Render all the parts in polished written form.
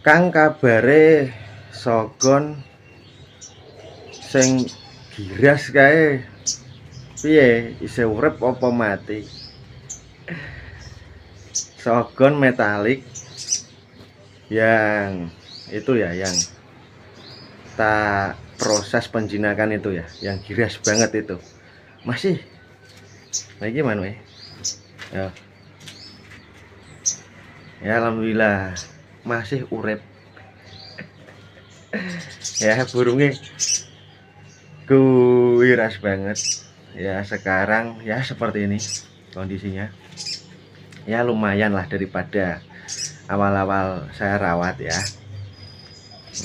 Kang kabare Sogon sing giras kae piye, isih urip apa mati? Sogon metalik yang itu ya, yang tak proses penjinakan itu ya, yang giras banget itu masih lagi mana ya. Ya alhamdulillah masih urip ya, burungnya giras banget ya. Sekarang ya seperti ini kondisinya, ya lumayan lah daripada awal-awal saya rawat ya.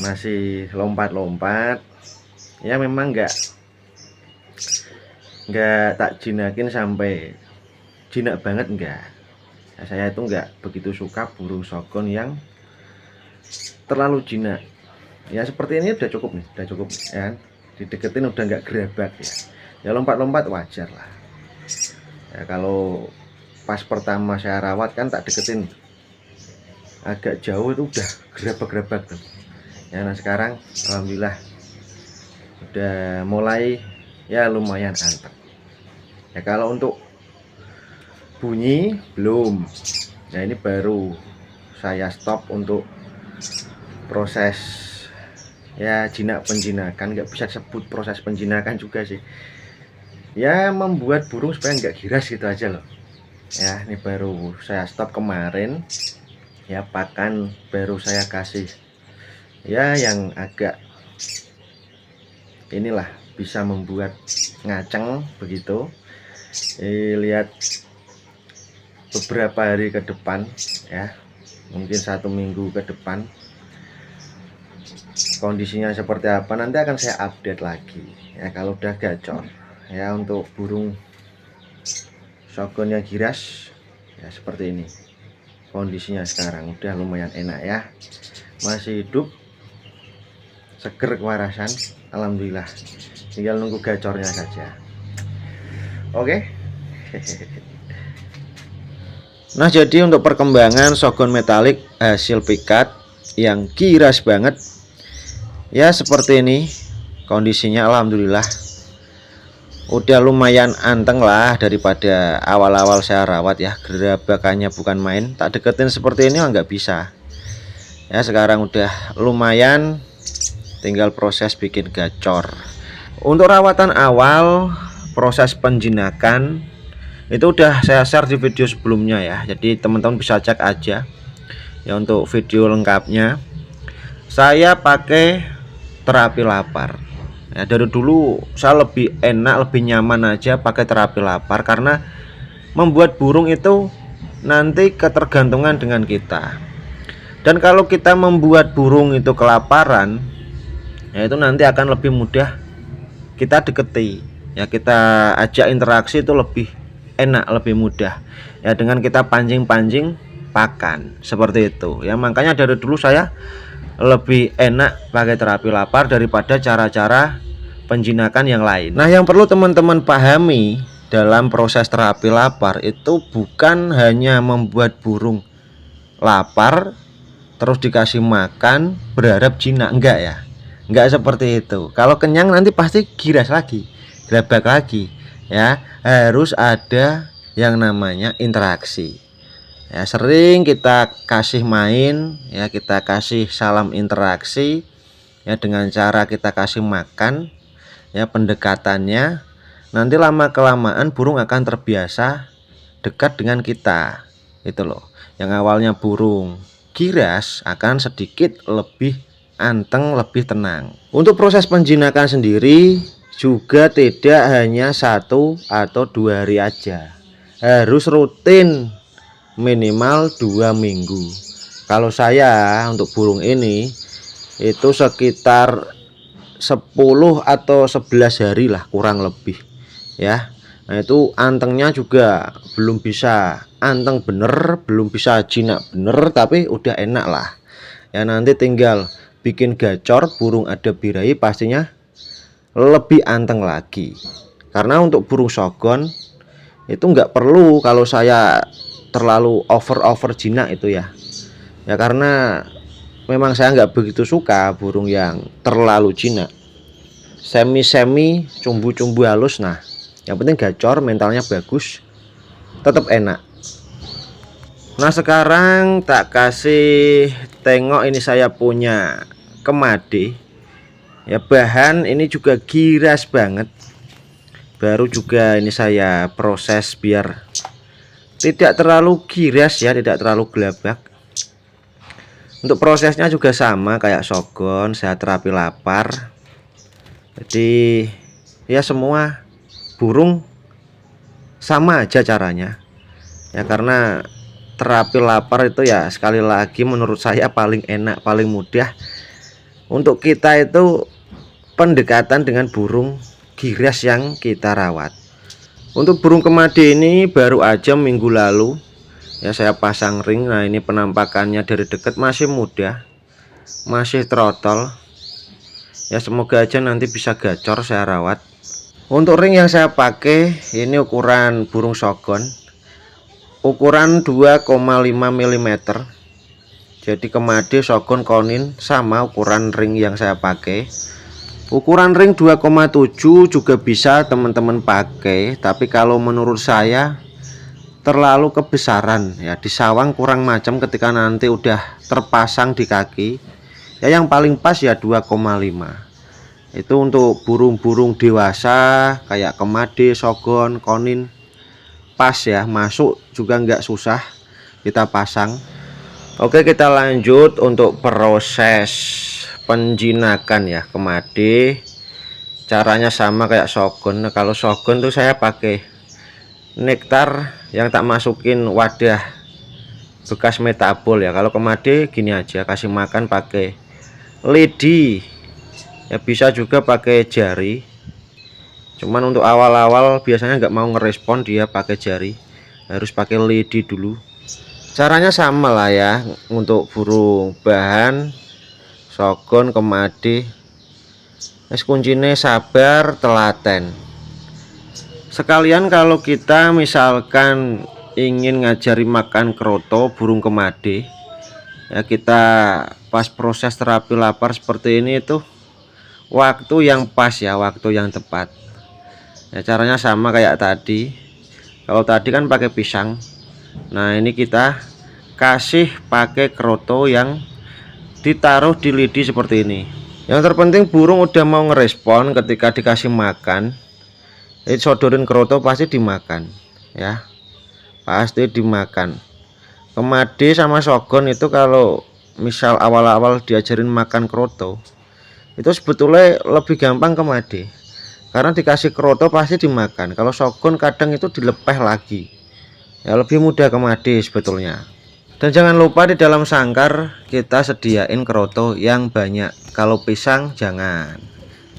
Masih lompat-lompat ya, memang nggak tak jinakin sampai jinak banget, enggak ya. Saya itu nggak begitu suka burung Sogon yang terlalu jinak ya. Seperti ini udah cukup nih, udah cukup ya, dideketin udah nggak gerabak ya. Ya lompat-lompat wajar lah ya. Kalau pas pertama saya rawat kan tak deketin agak jauh itu udah gerabak-gerabak tuh ya. Nah sekarang alhamdulillah udah mulai ya lumayan anteng ya. Kalau untuk bunyi belum ya, ini baru saya stop untuk proses ya jinak penjinakan. Nggak bisa sebut proses penjinakan juga sih ya, membuat burung supaya nggak giras gitu aja loh ya. Ini baru saya stop kemarin ya, pakan baru saya kasih ya yang agak inilah bisa membuat ngaceng begitu. Lihat beberapa hari ke depan ya, mungkin 1 minggu ke depan kondisinya seperti apa nanti akan saya update lagi ya. Kalau udah gacor ya, untuk burung Sogon yang giras ya seperti ini kondisinya. Sekarang udah lumayan enak ya, masih hidup, seger kewarasan, alhamdulillah. Tinggal nunggu gacornya saja. Oke. Nah jadi untuk perkembangan Sogon metalik hasil pikat yang giras banget ya seperti ini kondisinya. Alhamdulillah udah lumayan anteng lah daripada awal-awal saya rawat ya. Gerabakannya bukan main, tak deketin seperti ini nggak bisa ya. Sekarang udah lumayan, tinggal proses bikin gacor. Untuk rawatan awal proses penjinakan itu udah saya share di video sebelumnya ya, jadi teman-teman bisa cek aja ya. Untuk video lengkapnya saya pakai terapi lapar ya. Dari dulu saya lebih enak, lebih nyaman aja pakai terapi lapar, karena membuat burung itu nanti ketergantungan dengan kita. Dan kalau kita membuat burung itu kelaparan ya, itu nanti akan lebih mudah kita deketi ya, kita ajak interaksi itu lebih enak, lebih mudah ya, dengan kita pancing-pancing pakan seperti itu ya. Makanya dari dulu saya lebih enak pakai terapi lapar daripada cara-cara penjinakan yang lain. Nah yang perlu teman-teman pahami dalam proses terapi lapar itu bukan hanya membuat burung lapar terus dikasih makan berharap jinak, enggak ya, enggak seperti itu. Kalau kenyang nanti pasti giras lagi, gerabak lagi ya. Harus ada yang namanya interaksi ya. Sering kita kasih main ya, kita kasih salam interaksi ya, dengan cara kita kasih makan ya, pendekatannya nanti lama kelamaan burung akan terbiasa dekat dengan kita itu loh. Yang awalnya burung giras akan sedikit lebih anteng, lebih tenang. Untuk proses penjinakan sendiri juga tidak hanya 1 atau 2 hari aja, harus rutin minimal 2 minggu. Kalau saya untuk burung ini itu sekitar 10 atau 11 hari lah kurang lebih ya. Nah itu antengnya juga belum bisa anteng bener, belum bisa jinak bener, tapi udah enak lah ya. Nanti tinggal bikin gacor, burung ada birahi pastinya lebih anteng lagi. Karena untuk burung Sogon itu nggak perlu kalau saya terlalu over jinak itu ya. Ya karena memang saya nggak begitu suka burung yang terlalu jinak, semi-semi, cumbu-cumbu halus. Nah, yang penting gacor, mentalnya bagus, tetap enak. Nah, sekarang tak kasih tengok, ini saya punya kemade ya. Bahan ini juga giras banget, baru juga ini saya proses biar tidak terlalu giras ya, tidak terlalu gelabak. Untuk prosesnya juga sama kayak Shogun, saya terapi lapar. Jadi ya semua burung sama aja caranya ya, karena terapi lapar itu ya sekali lagi menurut saya paling enak, paling mudah untuk kita itu pendekatan dengan burung giras yang kita rawat. Untuk burung kemade ini baru aja minggu lalu ya saya pasang ring. Nah, ini penampakannya dari dekat masih muda, masih trotol ya, semoga aja nanti bisa gacor saya rawat. Untuk ring yang saya pakai ini ukuran burung Shogun, ukuran 2,5 mm. Jadi kemade, Shogun, konin sama ukuran ring yang saya pakai. Ukuran ring 2,7 juga bisa teman-teman pakai, tapi kalau menurut saya terlalu kebesaran ya, di sawang kurang macam ketika nanti udah terpasang di kaki. Ya yang paling pas ya 2,5. Itu untuk burung-burung dewasa kayak kemade, Shogun, konin, pas ya, masuk juga nggak susah kita pasang. Oke, kita lanjut untuk proses penjinakan ya kemade. Caranya sama kayak Shogun. Nah, kalau Shogun tuh saya pakai nektar yang tak masukin wadah bekas metabol ya. Kalau kemade gini aja, kasih makan pakai lidi ya, bisa juga pakai jari. Cuman untuk awal-awal biasanya nggak mau ngerespon dia pakai jari, harus pakai lidi dulu. Caranya sama lah ya untuk burung bahan Shogun, kemade. Es kuncinya sabar, telaten. Sekalian kalau kita misalkan ingin ngajari makan kroto burung kemade ya, kita pas proses terapi lapar seperti ini itu waktu yang pas ya, waktu yang tepat ya. Caranya sama kayak tadi. Kalau tadi kan pakai pisang, nah ini kita kasih pakai kroto yang ditaruh di lidi seperti ini. Yang terpenting burung udah mau ngerespon ketika dikasih makan, sodorin kroto pasti dimakan ya, pasti dimakan. Kemade sama Shogun itu kalau misal awal-awal diajarin makan kroto itu sebetulnya lebih gampang kemade, karena dikasih kroto pasti dimakan. Kalau Shogun kadang itu dilepeh lagi ya, lebih mudah kemade sebetulnya. Dan jangan lupa di dalam sangkar kita sediain kroto yang banyak. Kalau pisang jangan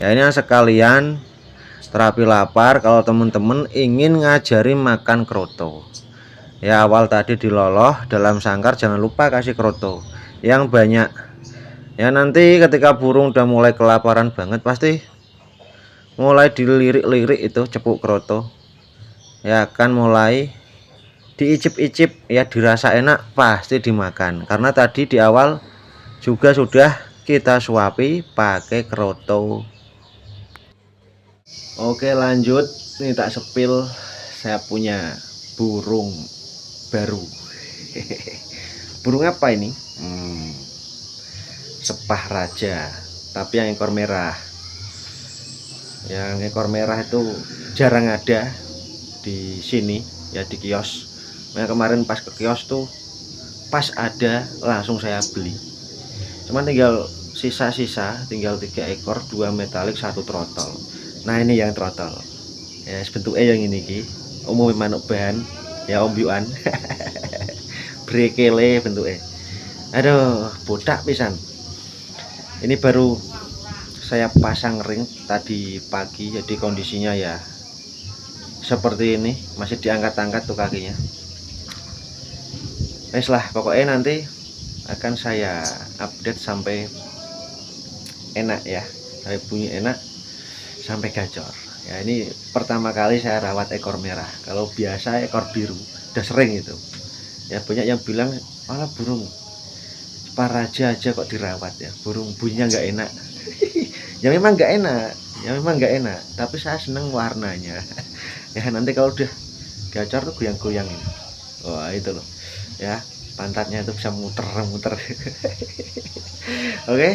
ya, ini sekalian terapi lapar. Kalau teman-teman ingin ngajari makan kroto ya, awal tadi diloloh dalam sangkar, jangan lupa kasih kroto yang banyak ya. Nanti ketika burung udah mulai kelaparan banget pasti mulai dilirik-lirik itu cepuk kroto ya, akan mulai diicip-icip ya, dirasa enak pasti dimakan, karena tadi di awal juga sudah kita suapi pakai kroto. Oke, lanjut. Ini tak sepil, saya punya burung baru. Burung apa ini? Sepah raja, tapi yang ekor merah. Yang ekor merah itu jarang ada di sini ya, di kios. Nah, kemarin pas ke kios tuh pas ada, langsung saya beli. Cuman tinggal sisa-sisa, tinggal 3 ekor, 2 metalik, 1 trotol. Nah, ini yang trotol ya, bentuknya yang ini ki umum manuk bahan ya, ombyuan. Brekele bentuknya, aduh bodak pisan. Ini baru saya pasang ring tadi pagi, jadi kondisinya ya seperti ini, masih diangkat-angkat tuh kakinya. Wes lah, pokoknya nanti akan saya update sampai enak ya, sampai bunyi enak, sampai gacor ya. Ini pertama kali saya rawat ekor merah. Kalau biasa ekor biru udah sering itu ya, banyak yang bilang malah burung Paraja aja kok dirawat ya, burung bunyinya nggak enak. Ya memang nggak enak, tapi saya seneng warnanya. Ya nanti kalau udah gacor tuh goyang-goyang ini. Wah itu loh ya, pantatnya itu bisa muter-muter. Oke,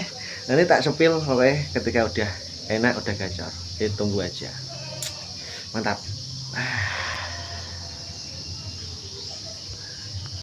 nanti tak sepil oke ketika udah enak, udah gacor. Tunggu aja. Mantap.